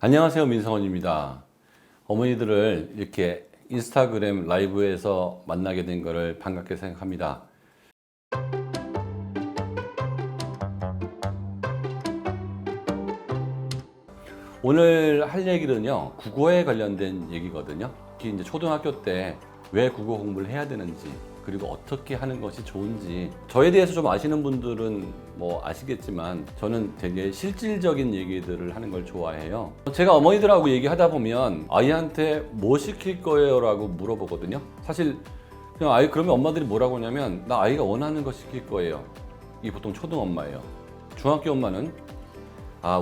안녕하세요, 민성원입니다. 어머니들을 이렇게 인스타그램 라이브에서 만나게 된 것을 반갑게 생각합니다. 오늘 할 얘기는요, 국어에 관련된 얘기거든요. 특히 이제 초등학교 때 왜 국어 공부를 해야 되는지, 그리고 어떻게 하는 것이 좋은지, 저에 대해서 좀 아시는 분들은 뭐 아시겠지만 저는 되게 실질적인 얘기들을 하는 걸 좋아해요. 제가 어머니들하고 얘기하다 보면 아이한테 뭐 시킬 거예요? 라고 물어보거든요. 사실 그냥 아이 그러면 엄마들이 뭐라고 하냐면 나 아이가 원하는 거 시킬 거예요. 이게 보통 초등 엄마예요. 중학교 엄마는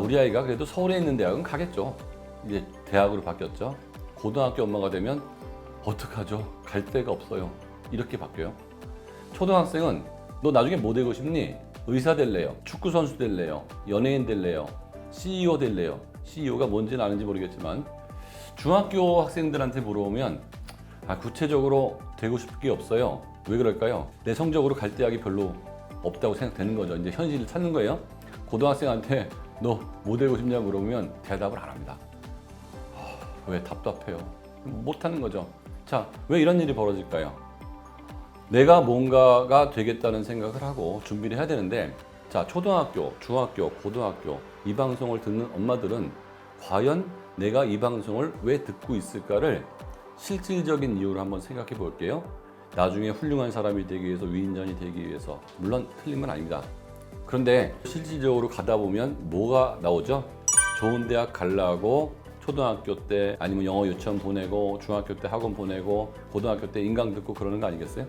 우리 아이가 그래도 서울에 있는 대학은 가겠죠. 이제 대학으로 바뀌었죠. 고등학교 엄마가 되면 어떡하죠? 갈 데가 없어요. 이렇게 바뀌어요. 초등학생은 너 나중에 뭐 되고 싶니? 의사 될래요? 축구 선수 될래요? 연예인 될래요? CEO 될래요? CEO가 뭔지는 아는지 모르겠지만 중학교 학생들한테 물어보면 구체적으로 되고 싶은 게 없어요. 왜 그럴까요? 내 성적으로 갈 대학이 별로 없다고 생각되는 거죠. 이제 현실을 찾는 거예요. 고등학생한테 너 뭐 되고 싶냐 물어보면 대답을 안 합니다. 왜? 답답해요. 못하는 거죠. 자, 왜 이런 일이 벌어질까요? 내가 뭔가가 되겠다는 생각을 하고 준비를 해야 되는데, 자, 초등학교, 중학교, 고등학교 이 방송을 듣는 엄마들은 과연 내가 이 방송을 왜 듣고 있을까를 실질적인 이유로 한번 생각해 볼게요. 나중에 훌륭한 사람이 되기 위해서, 위인전이 되기 위해서. 물론 틀린 건 아닙니다. 그런데 실질적으로 가다 보면 뭐가 나오죠? 좋은 대학 가려고 초등학교 때 아니면 영어 유치원 보내고, 중학교 때 학원 보내고, 고등학교 때 인강 듣고 그러는 거 아니겠어요?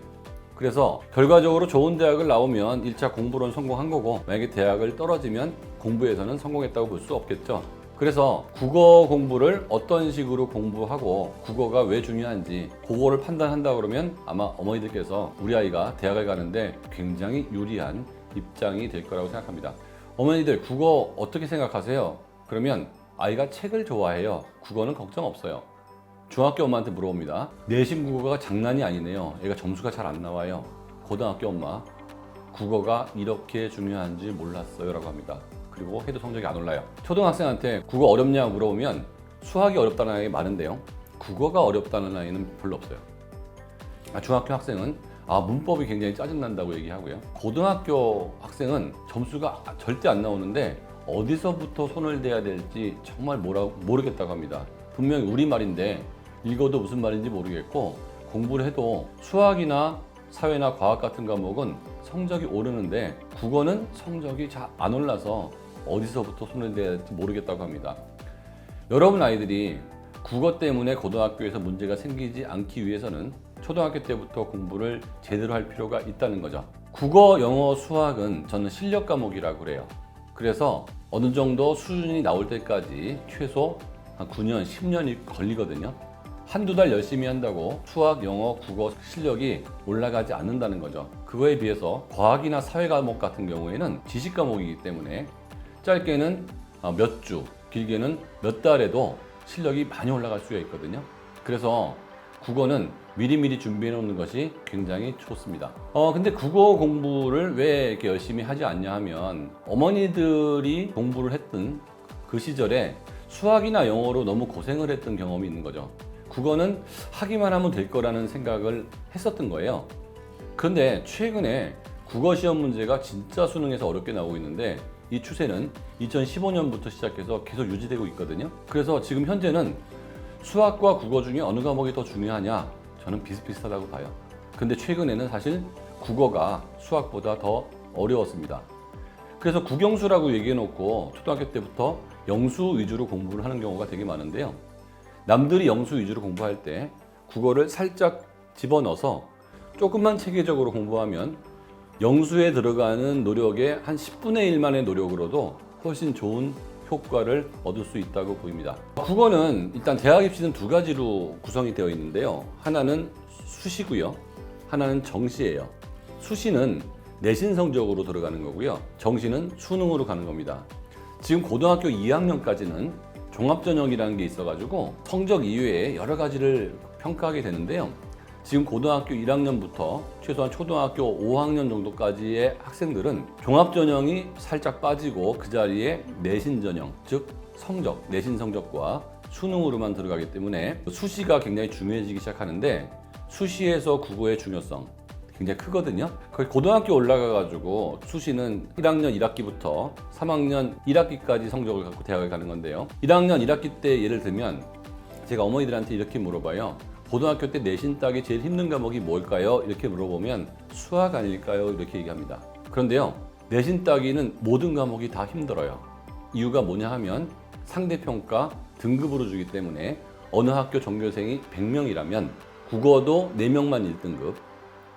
그래서 결과적으로 좋은 대학을 나오면 1차 공부로는 성공한 거고, 만약에 대학을 떨어지면 공부에서는 성공했다고 볼 수 없겠죠. 그래서 국어 공부를 어떤 식으로 공부하고 국어가 왜 중요한지 그거를 판단한다 그러면 아마 어머니들께서 우리 아이가 대학을 가는데 굉장히 유리한 입장이 될 거라고 생각합니다. 어머니들 국어 어떻게 생각하세요? 그러면 아이가 책을 좋아해요. 국어는 걱정 없어요. 중학교 엄마한테 물어봅니다. 내신 국어가 장난이 아니네요. 얘가 점수가 잘 안 나와요. 고등학교 엄마, 국어가 이렇게 중요한지 몰랐어요 라고 합니다. 그리고 해도 성적이 안 올라요. 초등학생한테 국어 어렵냐고 물어보면 수학이 어렵다는 아이가 많은데요, 국어가 어렵다는 아이는 별로 없어요. 중학교 학생은 문법이 굉장히 짜증난다고 얘기하고요. 고등학교 학생은 점수가 절대 안 나오는데 어디서부터 손을 대야 될지 정말 모르겠다고 합니다. 분명히 우리말인데 읽어도 무슨 말인지 모르겠고, 공부를 해도 수학이나 사회나 과학 같은 과목은 성적이 오르는데 국어는 성적이 잘 안 올라서 어디서부터 손을 대야 될지 모르겠다고 합니다. 여러분 아이들이 국어 때문에 고등학교에서 문제가 생기지 않기 위해서는 초등학교 때부터 공부를 제대로 할 필요가 있다는 거죠. 국어, 영어, 수학은 저는 실력 과목이라고 그래요. 그래서 어느 정도 수준이 나올 때까지 최소 한 9년, 10년이 걸리거든요. 한두 달 열심히 한다고 수학, 영어, 국어 실력이 올라가지 않는다는 거죠. 그거에 비해서 과학이나 사회 과목 같은 경우에는 지식 과목이기 때문에 짧게는 몇 주, 길게는 몇 달에도 실력이 많이 올라갈 수가 있거든요. 그래서 국어는 미리미리 준비해 놓는 것이 굉장히 좋습니다. 근데 국어 공부를 왜 이렇게 열심히 하지 않냐 하면, 어머니들이 공부를 했던 그 시절에 수학이나 영어로 너무 고생을 했던 경험이 있는 거죠. 국어는 하기만 하면 될 거라는 생각을 했었던 거예요. 그런데 최근에 국어 시험 문제가 진짜 수능에서 어렵게 나오고 있는데, 이 추세는 2015년부터 시작해서 계속 유지되고 있거든요. 그래서 지금 현재는 수학과 국어 중에 어느 과목이 더 중요하냐? 저는 비슷비슷하다고 봐요. 근데 최근에는 사실 국어가 수학보다 더 어려웠습니다. 그래서 국영수라고 얘기해놓고 초등학교 때부터 영수 위주로 공부를 하는 경우가 되게 많은데요. 남들이 영수 위주로 공부할 때 국어를 살짝 집어넣어서 조금만 체계적으로 공부하면 영수에 들어가는 노력의 한 10분의 1만의 노력으로도 훨씬 좋은 효과를 얻을 수 있다고 보입니다. 국어는 일단 대학 입시는 두 가지로 구성이 되어 있는데요. 하나는 수시고요. 하나는 정시예요. 수시는 내신 성적으로 들어가는 거고요. 정시는 수능으로 가는 겁니다. 지금 고등학교 2학년까지는 종합전형이라는 게 있어가지고 성적 이외에 여러 가지를 평가하게 되는데요. 지금 고등학교 1학년부터 최소한 초등학교 5학년 정도까지의 학생들은 종합전형이 살짝 빠지고 그 자리에 내신전형, 즉 성적, 내신 성적과 수능으로만 들어가기 때문에 수시가 굉장히 중요해지기 시작하는데 수시에서 국어의 중요성 굉장히 크거든요. 거의 고등학교 올라가가지고 수시는 1학년 1학기부터 3학년 1학기까지 성적을 갖고 대학을 가는 건데요. 1학년 1학기 때 예를 들면 제가 어머니들한테 이렇게 물어봐요. 고등학교 때 내신 따기 제일 힘든 과목이 뭘까요? 이렇게 물어보면 수학 아닐까요? 이렇게 얘기합니다. 그런데요, 내신 따기는 모든 과목이 다 힘들어요. 이유가 뭐냐 하면 상대평가 등급으로 주기 때문에 어느 학교 전교생이 100명이라면 국어도 4명만 1등급,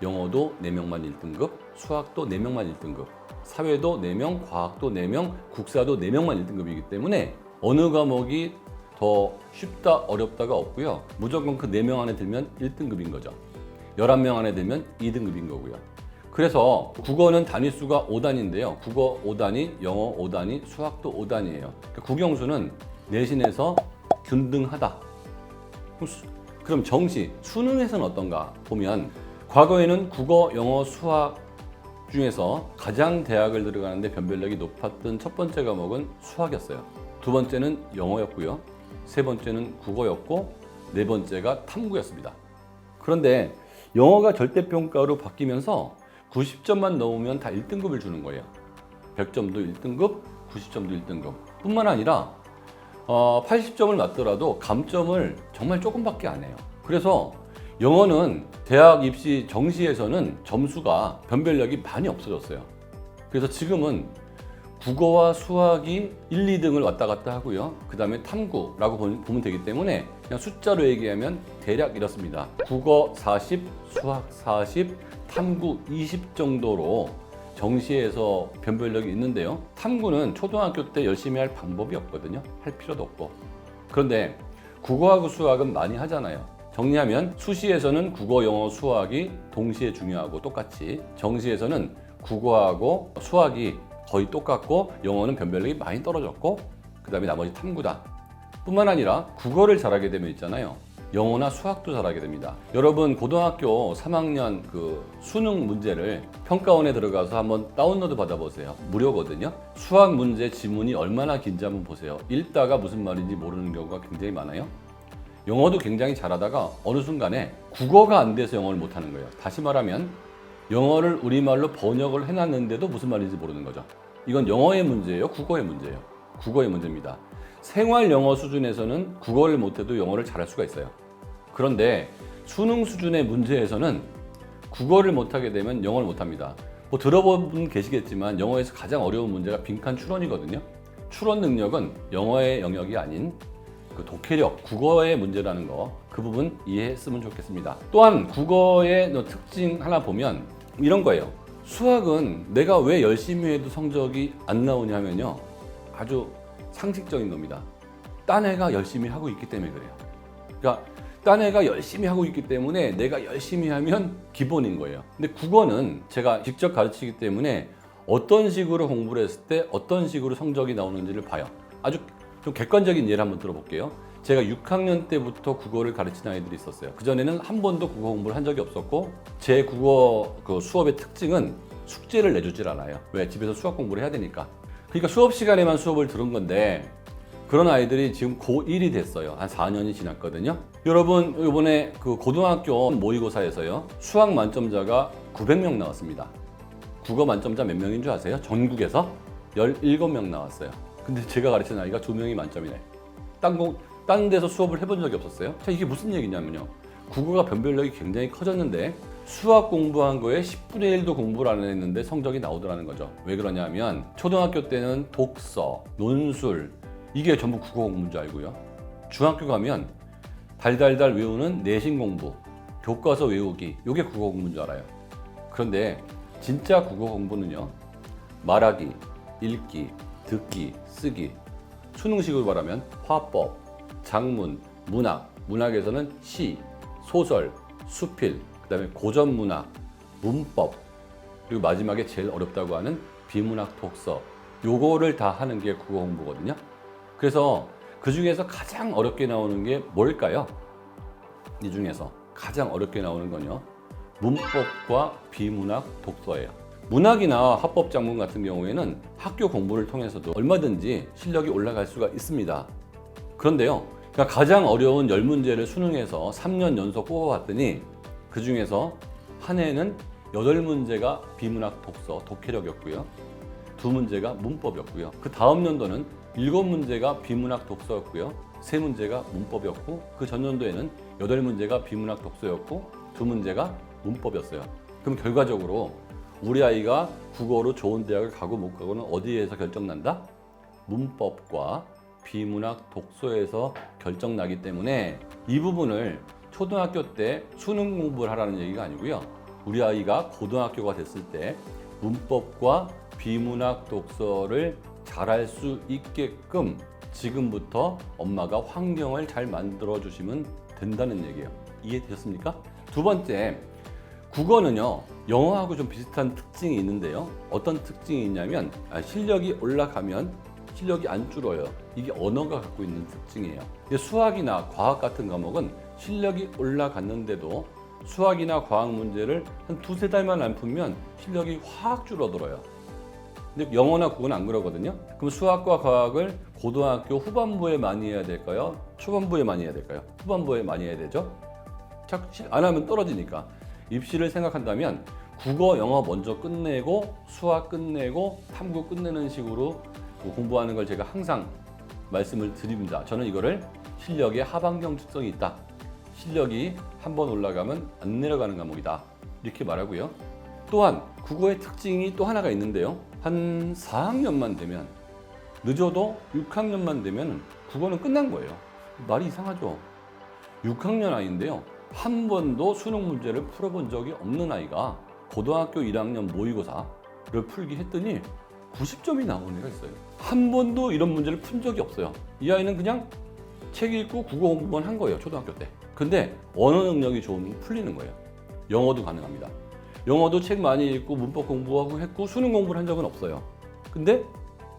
영어도 4명만 1등급, 수학도 4명만 1등급, 사회도 4명, 과학도 4명, 국사도 4명만 1등급이기 때문에 어느 과목이 더 쉽다 어렵다가 없고요. 무조건 그 4명 안에 들면 1등급인 거죠. 11명 안에 들면 2등급인 거고요. 그래서 국어는 단위수가 5단인데요. 국어 5단위, 영어 5단위, 수학도 5단위예요. 그러니까 국영수는 내신에서 균등하다. 그럼 정시, 수능에서는 어떤가 보면 과거에는 국어, 영어, 수학 중에서 가장 대학을 들어가는데 변별력이 높았던 첫 번째 과목은 수학이었어요. 두 번째는 영어였고요. 세 번째는 국어였고 네 번째가 탐구였습니다. 그런데 영어가 절대평가로 바뀌면서 90점만 넘으면 다 1등급을 주는 거예요. 100점도 1등급, 90점도 1등급 뿐만 아니라 80점을 맞더라도 감점을 정말 조금밖에 안 해요. 그래서 영어는 대학 입시 정시에서는 점수가 변별력이 많이 없어졌어요. 그래서 지금은 국어와 수학이 1, 2등을 왔다 갔다 하고요. 그 다음에 탐구라고 보면 되기 때문에 그냥 숫자로 얘기하면 대략 이렇습니다. 국어 40, 수학 40, 탐구 20 정도로 정시에서 변별력이 있는데요. 탐구는 초등학교 때 열심히 할 방법이 없거든요. 할 필요도 없고. 그런데 국어하고 수학은 많이 하잖아요. 정리하면 수시에서는 국어, 영어, 수학이 동시에 중요하고 똑같이 정시에서는 국어하고 수학이 거의 똑같고 영어는 변별력이 많이 떨어졌고 그 다음에 나머지 탐구다. 뿐만 아니라 국어를 잘하게 되면 있잖아요. 영어나 수학도 잘하게 됩니다. 여러분 고등학교 3학년 그 수능 문제를 평가원에 들어가서 한번 다운로드 받아보세요. 무료거든요. 수학 문제 지문이 얼마나 긴지 한번 보세요. 읽다가 무슨 말인지 모르는 경우가 굉장히 많아요. 영어도 굉장히 잘하다가 어느 순간에 국어가 안 돼서 영어를 못하는 거예요. 다시 말하면 영어를 우리말로 번역을 해놨는데도 무슨 말인지 모르는 거죠. 이건 영어의 문제예요? 국어의 문제예요? 국어의 문제입니다. 생활 영어 수준에서는 국어를 못해도 영어를 잘할 수가 있어요. 그런데 수능 수준의 문제에서는 국어를 못하게 되면 영어를 못합니다. 뭐 들어본 분 계시겠지만 영어에서 가장 어려운 문제가 빈칸 추론이거든요. 추론 능력은 영어의 영역이 아닌 그 독해력, 국어의 문제라는 거, 그 부분 이해했으면 좋겠습니다. 또한 국어의 특징 하나 보면 이런 거예요. 수학은 내가 왜 열심히 해도 성적이 안 나오냐 하면요. 아주 상식적인 겁니다. 딴 애가 열심히 하고 있기 때문에 그래요. 그러니까 딴 애가 열심히 하고 있기 때문에 내가 열심히 하면 기본인 거예요. 근데 국어는 제가 직접 가르치기 때문에 어떤 식으로 공부를 했을 때 어떤 식으로 성적이 나오는지를 봐요. 아주 좀 객관적인 예를 한번 들어볼게요. 제가 6학년 때부터 국어를 가르치는 아이들이 있었어요. 그전에는 한 번도 국어 공부를 한 적이 없었고 제 국어 그 수업의 특징은 숙제를 내주질 않아요. 왜? 집에서 수학 공부를 해야 되니까. 그러니까 수업 시간에만 수업을 들은 건데 그런 아이들이 지금 고1이 됐어요. 한 4년이 지났거든요. 여러분 이번에 그 고등학교 모의고사에서요. 수학 만점자가 900명 나왔습니다. 국어 만점자 몇 명인 줄 아세요? 전국에서 17명 나왔어요. 근데 제가 가르치는 아이가 2명이 만점이네. 딴 데서 수업을 해본 적이 없었어요. 자, 이게 무슨 얘기냐면요. 국어가 변별력이 굉장히 커졌는데 수학 공부한 거에 10분의 1도 공부를 안 했는데 성적이 나오더라는 거죠. 왜 그러냐면 초등학교 때는 독서, 논술 이게 전부 국어 공부인 줄 알고요. 중학교 가면 달달달 외우는 내신 공부, 교과서 외우기 이게 국어 공부인 줄 알아요. 그런데 진짜 국어 공부는요. 말하기, 읽기, 듣기, 쓰기, 수능식으로 말하면 화법, 작문, 문학, 문학에서는 시, 소설, 수필, 그 다음에 고전문학, 문법, 그리고 마지막에 제일 어렵다고 하는 비문학 독서 요거를 다 하는 게 국어 공부거든요. 그래서 그 중에서 가장 어렵게 나오는 게 뭘까요? 이 중에서 가장 어렵게 나오는 건요. 문법과 비문학 독서예요. 문학이나 합법작문 같은 경우에는 학교 공부를 통해서도 얼마든지 실력이 올라갈 수가 있습니다. 그런데요, 그러니까 가장 어려운 10문제를 수능에서 3년 연속 뽑아봤더니 그 중에서 한 해는 8문제가 비문학 독서, 독해력이었고요. 2문제가 문법이었고요. 그 다음 연도는 7문제가 비문학 독서였고요. 3문제가 문법이었고, 그 전년도에는 8문제가 비문학 독서였고 2문제가 문법이었어요. 그럼 결과적으로 우리 아이가 국어로 좋은 대학을 가고 못 가고는 어디에서 결정난다? 문법과 비문학 독서에서 결정나기 때문에 이 부분을 초등학교 때 수능 공부를 하라는 얘기가 아니고요. 우리 아이가 고등학교가 됐을 때 문법과 비문학 독서를 잘할 수 있게끔 지금부터 엄마가 환경을 잘 만들어 주시면 된다는 얘기예요. 이해되셨습니까? 두 번째, 국어는요, 영어하고 좀 비슷한 특징이 있는데요. 어떤 특징이 있냐면 실력이 올라가면 실력이 안 줄어요. 이게 언어가 갖고 있는 특징이에요. 수학이나 과학 같은 과목은 실력이 올라갔는데도 수학이나 과학 문제를 한 2-3달만 안 풀면 실력이 확 줄어들어요. 근데 영어나 국어는 안 그러거든요. 그럼 수학과 과학을 고등학교 후반부에 많이 해야 될까요? 초반부에 많이 해야 될까요? 후반부에 많이 해야 되죠. 안 하면 떨어지니까. 입시를 생각한다면 국어, 영어 먼저 끝내고 수학 끝내고 탐구 끝내는 식으로 공부하는 걸 제가 항상 말씀을 드립니다. 저는 이거를 실력의 하반경 특성이 있다. 실력이 한번 올라가면 안 내려가는 과목이다. 이렇게 말하고요. 또한 국어의 특징이 또 하나가 있는데요. 한 4학년만 되면, 늦어도 6학년만 되면 국어는 끝난 거예요. 말이 이상하죠? 6학년 아이인데요. 한 번도 수능 문제를 풀어본 적이 없는 아이가 고등학교 1학년 모의고사를 풀기 했더니 90점이 나오는 애가 있어요. 한 번도 이런 문제를 푼 적이 없어요. 이 아이는 그냥 책 읽고 국어 공부만 한 거예요, 초등학교 때. 근데 언어 능력이 좋으면 풀리는 거예요. 영어도 가능합니다. 영어도 책 많이 읽고 문법 공부하고 했고 수능 공부를 한 적은 없어요. 근데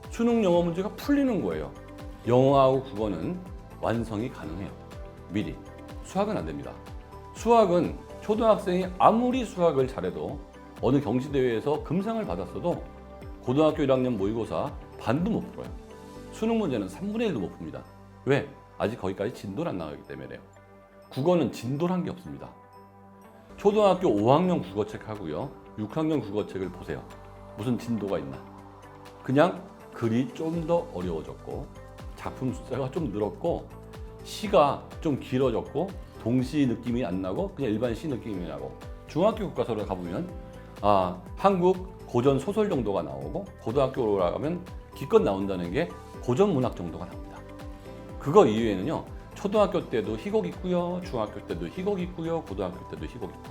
수능 영어 문제가 풀리는 거예요. 영어하고 국어는 완성이 가능해요. 미리. 수학은 안 됩니다. 수학은 초등학생이 아무리 수학을 잘해도 어느 경시대회에서 금상을 받았어도 고등학교 1학년 모의고사 반도 못 풀어요. 수능 문제는 3분의 1도 못 풉니다. 왜? 아직 거기까지 진도를 안 나가기 때문에요. 국어는 진도란 게 없습니다. 초등학교 5학년 국어책 하고요, 6학년 국어책을 보세요. 무슨 진도가 있나? 그냥 글이 좀 더 어려워졌고 작품 숫자가 좀 늘었고 시가 좀 길어졌고 동시 느낌이 안 나고 그냥 일반 시 느낌이 나고, 중학교 교과서를 가보면 한국 고전 소설 정도가 나오고 고등학교로 올라가면 기껏 나온다는 게 고전 문학 정도가 나옵니다. 그거 이외에는요, 초등학교 때도 희곡 있고요, 중학교 때도 희곡 있고요, 고등학교 때도 희곡 있고,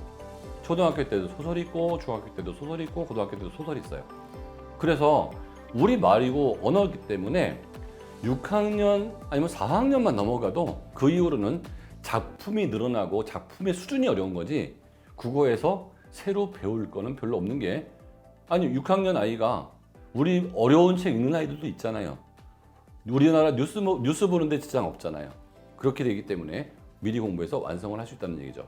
초등학교 때도 소설 있고 중학교 때도 소설 있고 고등학교 때도 소설 있어요. 그래서 우리 말이고 언어이기 때문에 6학년 아니면 4학년만 넘어가도 그 이후로는 작품이 늘어나고 작품의 수준이 어려운 거지, 국어에서 새로 배울 거는 별로 없는 게, 아니 6학년 아이가 우리 어려운 책 읽는 아이들도 있잖아요. 우리나라 뉴스 보는데 지장 없잖아요. 그렇게 되기 때문에 미리 공부해서 완성을 할 수 있다는 얘기죠.